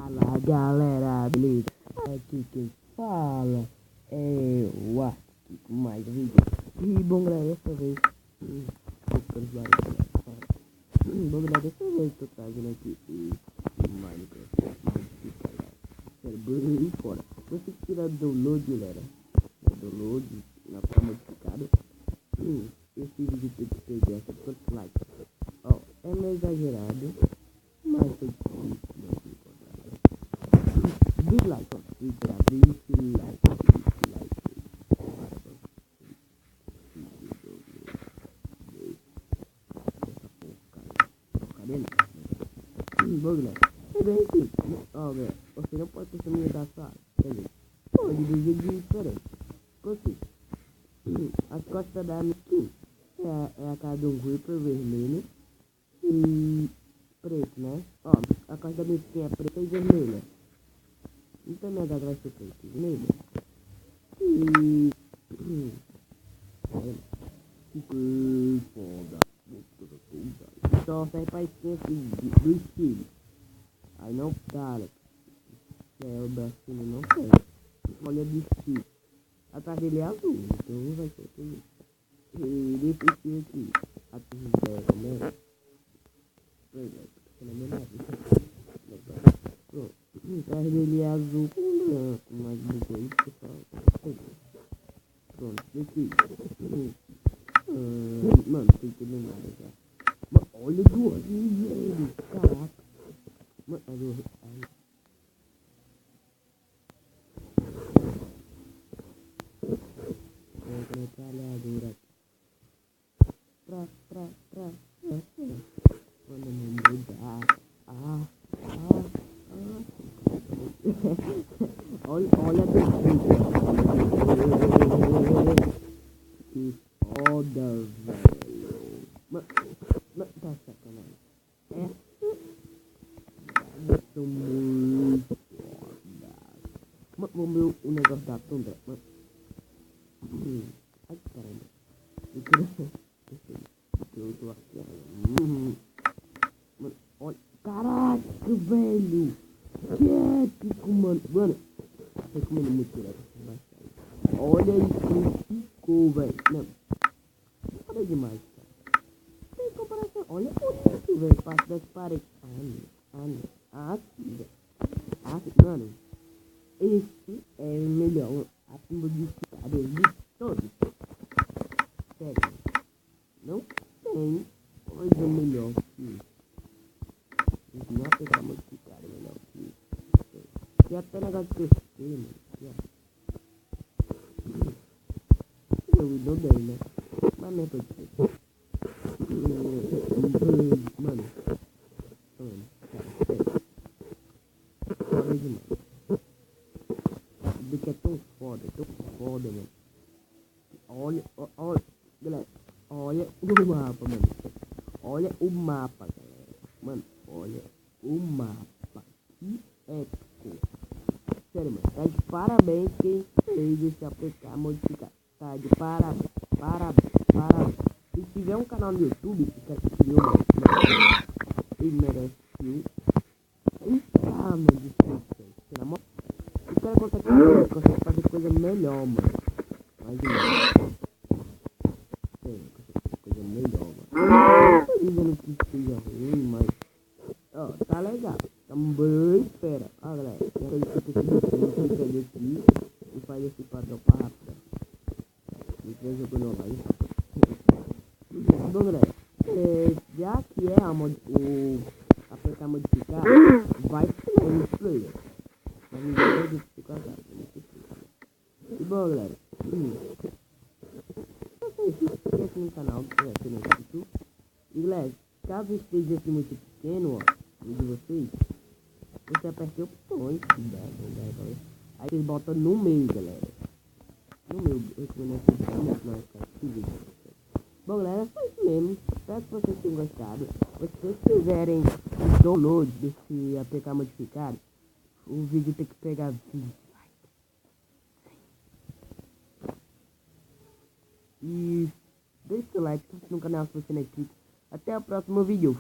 Fala galera, beleza? Aqui quem fala é o Ark com mais um vídeo. E bom galera, dessa vez bom galera, dessa vez tô trazendo aqui o Minecraft modificado. Sério, bem fora. Você que tira download galera, download na forma modificada. Esse vídeo tem que ter essa quantos likes. Ó, é meio exagerado, mas foi difícil de encontrar. Dislike, ó, dislike. Bom, galera, é bem simples. Ó, galera, você não pode customizar a sua área, quer dizer, pode de jeito diferente. Consiste. As costas da minha skin é a cara de um Reaper vermelho e preto, né? Ó, a costa da minha skin é preta e vermelha. Então minha gata vai ser preta e vermelha. E... super foda. Só serve pra skin assim, do estilo. Aí não dá, o bracinho não tem. Olha do estilo. Atrás dele é azul, então vai ser tudo. E desse estilo aqui, atrás dele é pronto. Atrás dele é azul com branco, mas depois pessoal. Pronto, aqui. Mano, não tô entendendo nada já. Mano, olha do olho, velho. Caraca. Mano, olha. Metralhadora. Quando não mudar. Olha que foda, velho. Mano, tá sacanagem. São muito foda. Mano, vamos ver o negócio da tundra. Mano. Ai, caramba. Eu tô aqui. Mano, olha. Caraca, velho. Que épico, mano. Mano, tô comendo muito direto. Olha isso que ficou, velho. Não. Olha demais, cara. Tem comparação. Olha isso, velho. Parte das paredes. Assim, velho. Assim, mano. Esse é o melhor. A modificada de todos. Sério. Não tem coisa melhor que isso. Não é pegar modificada melhor que isso. E até negócio de crescer, mano. Eu dou bem, né? Mas não é pra dizer. Mano. Foda demais. Porque é tão foda, mano. Olha, galera. Olha o mapa, mano. Olha o mapa, galera. Mano, olha o mapa. Que épico. Sério, mano. Tá de parabéns quem fez esse APK modificado. Tá de parabéns. Se tiver um canal no YouTube que quer assistir, mano, ele merece sim. Mano, desculpa. Pelo amor. O cara consegue fazer coisa melhor, mano. Mas coisa melhor, mano. Não tô dizendo que seja ruim, mas ó, tá legal. Tá bem, espera. Ó, galera, eu preciso aqui e faz esse padrão pra rápido. Depois eu vou no live. Bom, galera, já que é a APK modificar, vai ser um player. Mas não vai ficar casado. E bom, galera, se inscreve no canal, aqui no YouTube. E galera, caso esteja aqui muito pequeno, ó, de vocês, você aperta opções, aí vocês botam no meio, galera. No meio, eu recomendo esse vídeo. Bom, galera, foi isso mesmo. Espero que vocês tenham gostado. Se vocês quiserem o download desse APK modificado, o vídeo tem que pegar 20 likes. E deixe seu like no canal se você não é inscrito. Até o próximo vídeo.